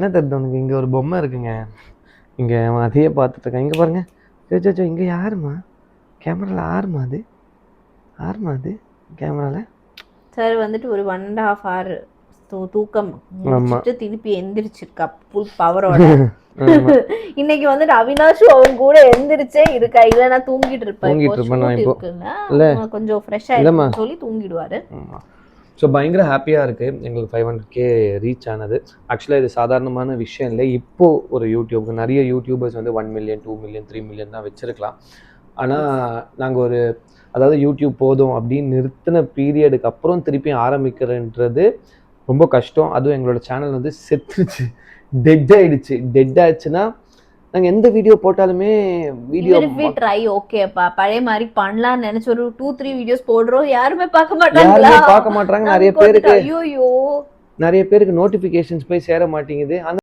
என்ன தெரியுது உனக்கு? இங்கே ஒரு பொம்மை இருக்குங்க. இங்கே அவன் அதையே பார்த்துட்டு இருக்கான். இங்கே பாருங்க. சோ இங்கே யாருமா? கேமராவில் ஆறுமா அது? ஆறுமா அது கேமராவில்? சார் வந்துட்டு ஒரு 1.5 hour தூக்கம் முடிச்சுட்டு திருப்பி எந்திரிச்சிருக்கா ஃபுல் பவரோட. இன்னைக்கு வந்துட்டு அவினாஷும் அவங்க கூட எந்திரிச்சே இருக்கா. இல்லைன்னா தூங்கிட்டு இருப்பேன். கொஞ்சம் ஃப்ரெஷ் ஆயிடும் சொல்லி தூங்கிடுவாரு. ஸோ பயங்கர ஹாப்பியாக இருக்குது எங்களுக்கு 500K ரீச் ஆனது. ஆக்சுவலாக இது சாதாரணமான விஷயம் இல்லை. இப்போது ஒரு யூடியூப்க்கு நிறைய யூடியூபர்ஸ் வந்து 1 million 2 million 3 million தான் வச்சுருக்கலாம். ஆனால் நாங்கள் அதாவது யூடியூப் போதும் அப்படின்னு நிறுத்தின பீரியடுக்கு அப்புறம் திருப்பி ஆரம்பிக்கிறன்றது ரொம்ப கஷ்டம். அதுவும் எங்களோட சேனல் வந்து செத்துருச்சு, டெட் ஆயிடுச்சுன்னா நாங்கள் எந்த வீடியோ போட்டாலுமே ட்ரை ஓகேப்பா பழைய மாதிரி பண்ணலாம்னு நினைச்சு ஒரு 2-3 வீடியோஸ் போடுறோம், யாருமே பார்க்க மாட்டாங்க. நிறைய பேருக்கு நோட்டிஃபிகேஷன்ஸ் போய் சேர மாட்டேங்குது.